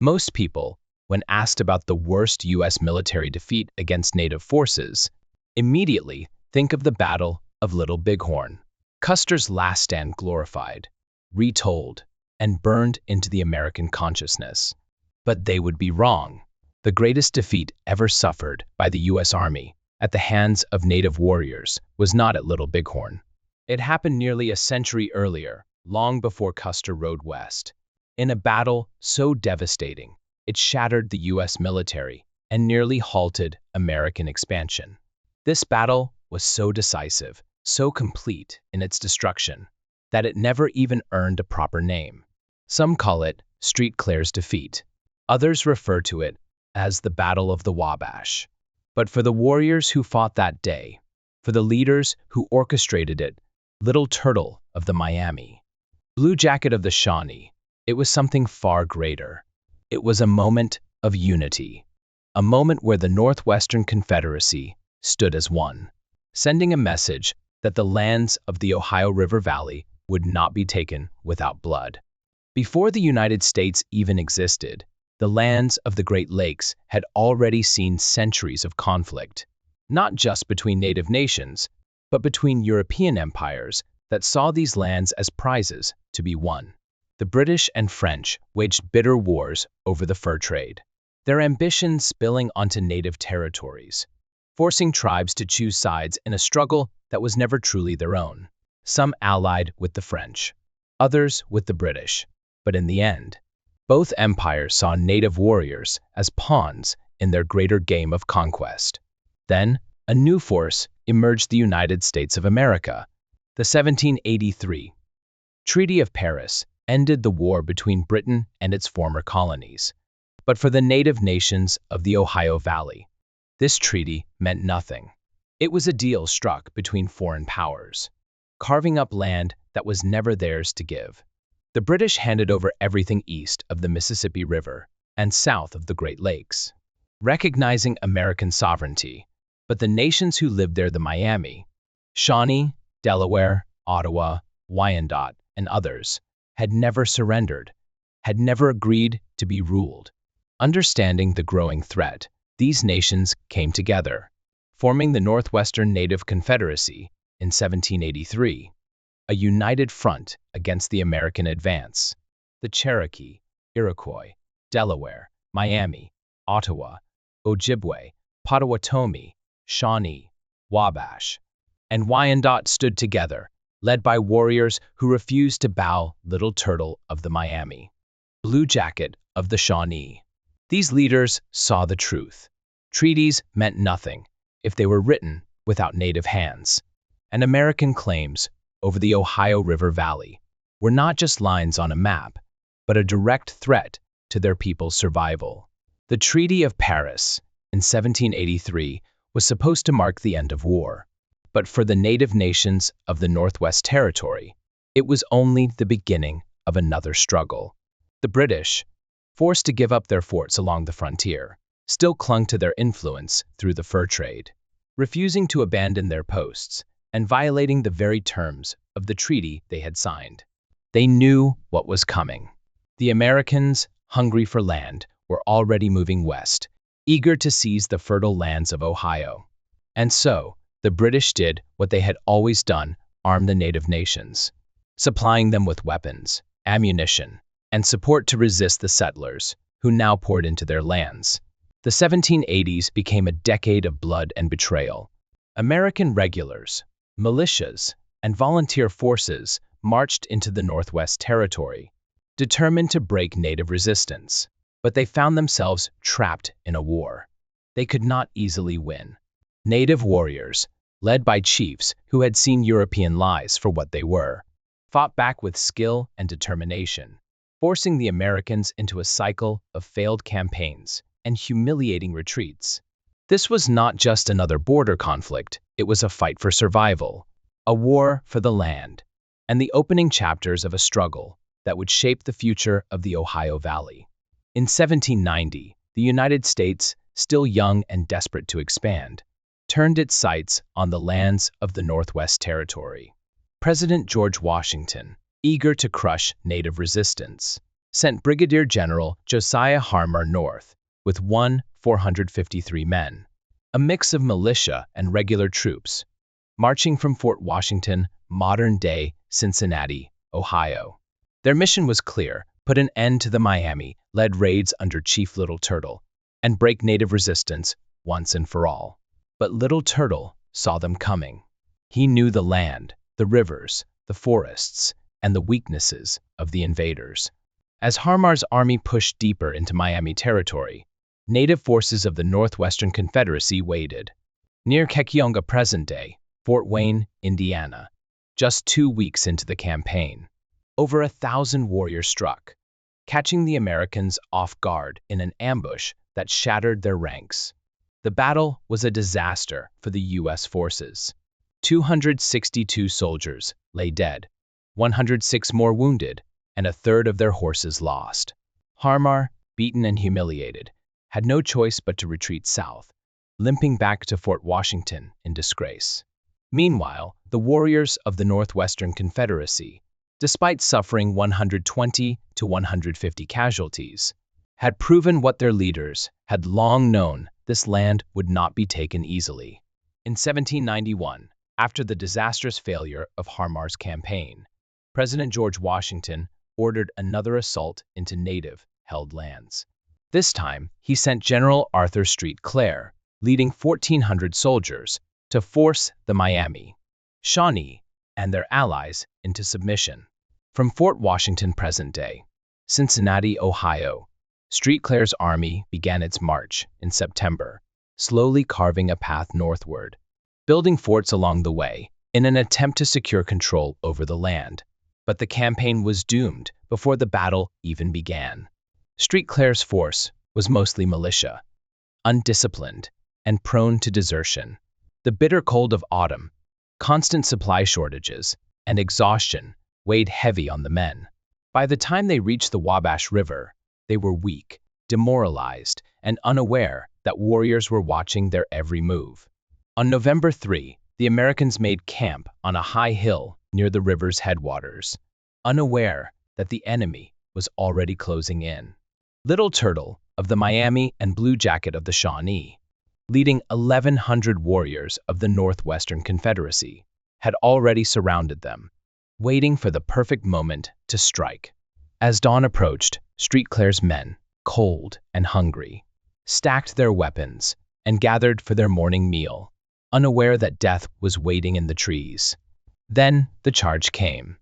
Most people, when asked about the worst U.S. military defeat against Native forces, immediately think of the Battle of Little Bighorn, Custer's last stand glorified, retold, and burned into the American consciousness. But they would be wrong. The greatest defeat ever suffered by the U.S. Army at the hands of Native warriors was not at Little Bighorn. It happened nearly a century earlier, long before Custer rode west. In a battle so devastating, it shattered the U.S. military and nearly halted American expansion. This battle was so decisive, so complete in its destruction, that it never even earned a proper name. Some call it Clair's defeat. Others refer to it as the Battle of the Wabash. But for the warriors who fought that day, for the leaders who orchestrated it, Little Turtle of the Miami, Blue Jacket of the Shawnee, it was something far greater. It was a moment of unity, a moment where the Northwestern Confederacy stood as one, sending a message that the lands of the Ohio River Valley would not be taken without blood. Before the United States even existed, the lands of the Great Lakes had already seen centuries of conflict, not just between native nations, but between European empires that saw these lands as prizes to be won. The British and French waged bitter wars over the fur trade, their ambitions spilling onto native territories, forcing tribes to choose sides in a struggle that was never truly their own. Some allied with the French, others with the British, but in the end, both empires saw native warriors as pawns in their greater game of conquest. Then, a new force emerged: the United States of America. The 1783 Treaty of Paris ended the war between Britain and its former colonies. But for the native nations of the Ohio Valley, this treaty meant nothing. It was a deal struck between foreign powers, carving up land that was never theirs to give. The British handed over everything east of the Mississippi River and south of the Great Lakes, recognizing American sovereignty. But the nations who lived there, the Miami, Shawnee, Delaware, Ottawa, Wyandot, and others, had never surrendered, had never agreed to be ruled. Understanding the growing threat, these nations came together, forming the Northwestern Native Confederacy in 1783, a united front against the American advance. The Cherokee, Iroquois, Delaware, Miami, Ottawa, Ojibwe, Potawatomi, Shawnee, Wabash, and Wyandot stood together, led by warriors who refused to bow. Little Turtle of the Miami, Blue Jacket of the Shawnee. These leaders saw the truth. Treaties meant nothing if they were written without native hands, and American claims over the Ohio River Valley were not just lines on a map, but a direct threat to their people's survival. The Treaty of Paris in 1783 was supposed to mark the end of war, but for the native nations of the Northwest Territory, it was only the beginning of another struggle. The British, forced to give up their forts along the frontier, still clung to their influence through the fur trade, refusing to abandon their posts and violating the very terms of the treaty they had signed. They knew what was coming. The Americans, hungry for land, were already moving west, eager to seize the fertile lands of Ohio. And so, the British did what they had always done: arm the native nations, supplying them with weapons, ammunition, and support to resist the settlers, who now poured into their lands. The 1780s became a decade of blood and betrayal. American regulars, militias, and volunteer forces marched into the Northwest Territory, determined to break native resistance. But they found themselves trapped in a war they could not easily win. Native warriors, led by chiefs who had seen European lies for what they were, fought back with skill and determination, forcing the Americans into a cycle of failed campaigns and humiliating retreats. This was not just another border conflict, it was a fight for survival, a war for the land, and the opening chapters of a struggle that would shape the future of the Ohio Valley. In 1790, the United States, still young and desperate to expand, turned its sights on the lands of the Northwest Territory. President George Washington, eager to crush native resistance, sent Brigadier General Josiah Harmar north with 453 men, a mix of militia and regular troops, marching from Fort Washington, modern-day Cincinnati, Ohio. Their mission was clear: put an end to the Miami-led raids under Chief Little Turtle and break native resistance once and for all. But Little Turtle saw them coming. He knew the land, the rivers, the forests, and the weaknesses of the invaders. As Harmar's army pushed deeper into Miami territory, native forces of the Northwestern Confederacy waited. Near Kekionga, present-day Fort Wayne, Indiana, just 2 weeks into the campaign, over 1,000 warriors struck, catching the Americans off guard in an ambush that shattered their ranks. The battle was a disaster for the U.S. forces. 262 soldiers lay dead, 106 more wounded, and a third of their horses lost. Harmar, beaten and humiliated, had no choice but to retreat south, limping back to Fort Washington in disgrace. Meanwhile, the warriors of the Northwestern Confederacy, despite suffering 120 to 150 casualties, had proven what their leaders had long known: this land would not be taken easily. In 1791, after the disastrous failure of Harmar's campaign, President George Washington ordered another assault into native-held lands. This time, he sent General Arthur Street Clair, leading 1,400 soldiers, to force the Miami, Shawnee, and their allies into submission. From Fort Washington, present-day Cincinnati, Ohio, Street Clair's army began its march in September, slowly carving a path northward, building forts along the way in an attempt to secure control over the land. But the campaign was doomed before the battle even began. Street Clair's force was mostly militia, undisciplined, and prone to desertion. The bitter cold of autumn, constant supply shortages, and exhaustion weighed heavy on the men. By the time they reached the Wabash River, they were weak, demoralized, and unaware that warriors were watching their every move. On November 3, the Americans made camp on a high hill near the river's headwaters, unaware that the enemy was already closing in. Little Turtle of the Miami and Blue Jacket of the Shawnee, leading 1,100 warriors of the Northwestern Confederacy, had already surrounded them, waiting for the perfect moment to strike. As dawn approached, Street Clair's men, cold and hungry, stacked their weapons and gathered for their morning meal, unaware that death was waiting in the trees. Then the charge came.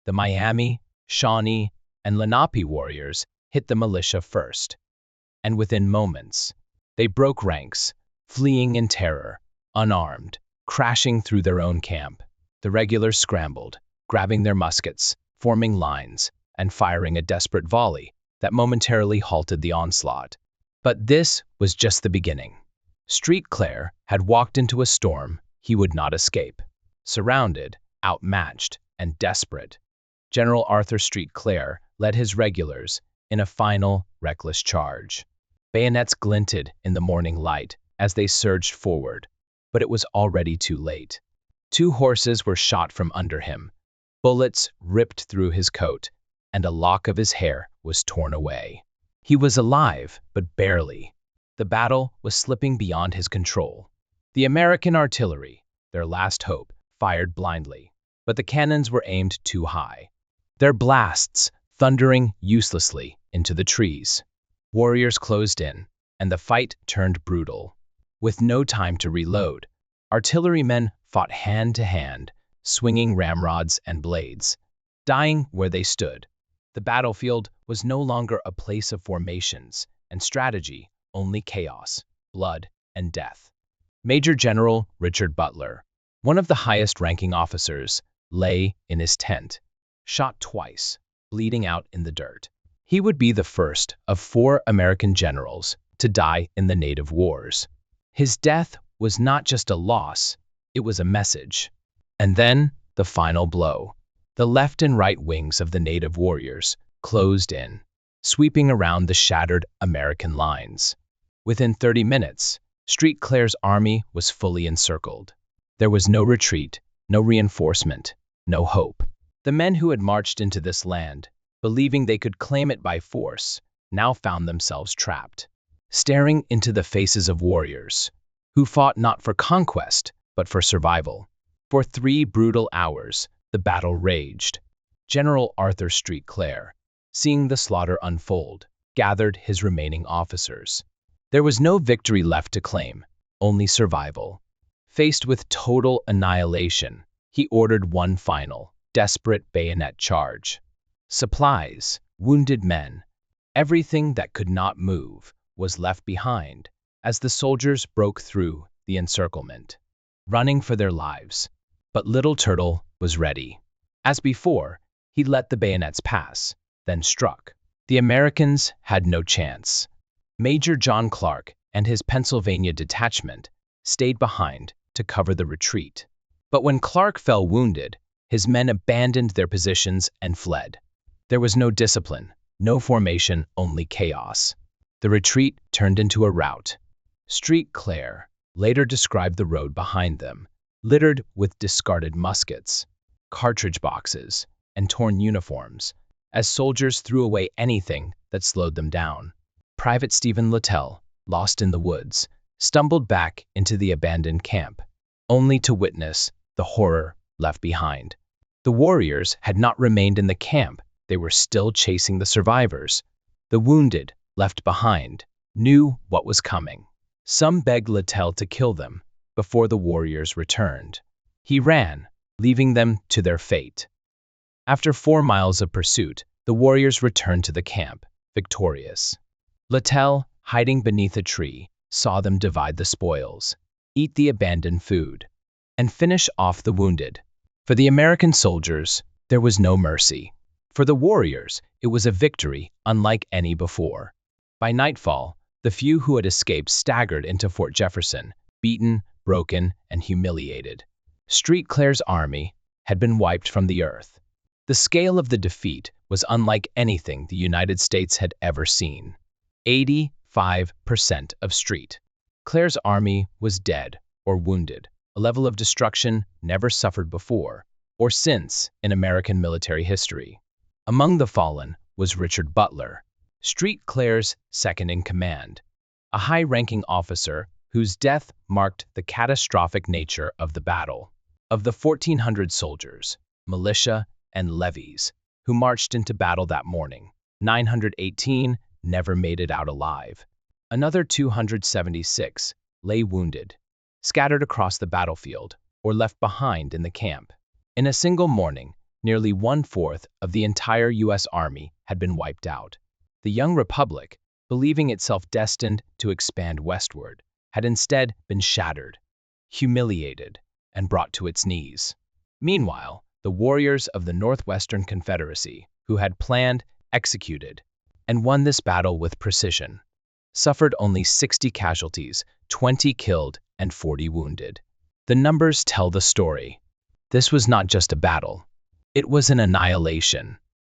The Miami, Shawnee, and Lenape warriors hit the militia first, and within moments, they broke ranks, fleeing in terror, unarmed, crashing through their own camp. The regulars scrambled, grabbing their muskets, forming lines, and firing a desperate volley that momentarily halted the onslaught. But this was just the beginning. Street Clair had walked into a storm he would not escape. Surrounded, outmatched, and desperate, General Arthur Street Clair led his regulars in a final, reckless charge. Bayonets glinted in the morning light as they surged forward, but it was already too late. 2 horses were shot from under him, bullets ripped through his coat, and a lock of his hair was torn away. He was alive, but barely. The battle was slipping beyond his control. The American artillery, their last hope, fired blindly, but the cannons were aimed too high, their blasts thundering uselessly into the trees. Warriors closed in, and the fight turned brutal. With no time to reload, artillerymen fought hand to hand, swinging ramrods and blades, dying where they stood. The battlefield was no longer a place of formations and strategy, only chaos, blood, and death. Major General Richard Butler, one of the highest-ranking officers, lay in his tent, shot twice, bleeding out in the dirt. He would be the first of 4 American generals to die in the native wars. His death was not just a loss, it was a message. And then, the final blow. The left and right wings of the native warriors closed in, sweeping around the shattered American lines. Within 30 minutes, Street Clair's army was fully encircled. There was no retreat, no reinforcement, no hope. The men who had marched into this land believing they could claim it by force, now found themselves trapped, staring into the faces of warriors who fought not for conquest, but for survival. For 3 brutal hours, the battle raged. General Arthur Street Clair, seeing the slaughter unfold, gathered his remaining officers. There was no victory left to claim, only survival. Faced with total annihilation, he ordered one final, desperate bayonet charge. Supplies, wounded men, everything that could not move was left behind as the soldiers broke through the encirclement, running for their lives. But Little Turtle was ready. As before, he let the bayonets pass, then struck. The Americans had no chance. Major John Clark and his Pennsylvania detachment stayed behind to cover the retreat. But when Clark fell wounded, his men abandoned their positions and fled. There was no discipline, no formation, only chaos. The retreat turned into a rout. Street Clair later described the road behind them, littered with discarded muskets, cartridge boxes, and torn uniforms, as soldiers threw away anything that slowed them down. Private Stephen Littell, lost in the woods, stumbled back into the abandoned camp, only to witness the horror left behind. The warriors had not remained in the camp. They were still chasing the survivors. The wounded, left behind, knew what was coming. Some begged Littell to kill them before the warriors returned. He ran, leaving them to their fate. After 4 miles of pursuit, the warriors returned to the camp, victorious. Littell, hiding beneath a tree, saw them divide the spoils, eat the abandoned food, and finish off the wounded. For the American soldiers, there was no mercy. For the warriors, it was a victory unlike any before. By nightfall, the few who had escaped staggered into Fort Jefferson, beaten, broken, and humiliated. Street Clair's army had been wiped from the earth. The scale of the defeat was unlike anything the United States had ever seen. 85% of Street Clair's army was dead or wounded, a level of destruction never suffered before or since in American military history. Among the fallen was Richard Butler, Street Clair's second-in-command, a high-ranking officer whose death marked the catastrophic nature of the battle. Of the 1,400 soldiers, militia, and levies who marched into battle that morning, 918 never made it out alive. Another 276 lay wounded, scattered across the battlefield, or left behind in the camp. In a single morning, nearly 1/4 of the entire U.S. Army had been wiped out. The young republic, believing itself destined to expand westward, had instead been shattered, humiliated, and brought to its knees. Meanwhile, the warriors of the Northwestern Confederacy, who had planned, executed, and won this battle with precision, suffered only 60 casualties, 20 killed, and 40 wounded. The numbers tell the story. This was not just a battle. It was an annihilation.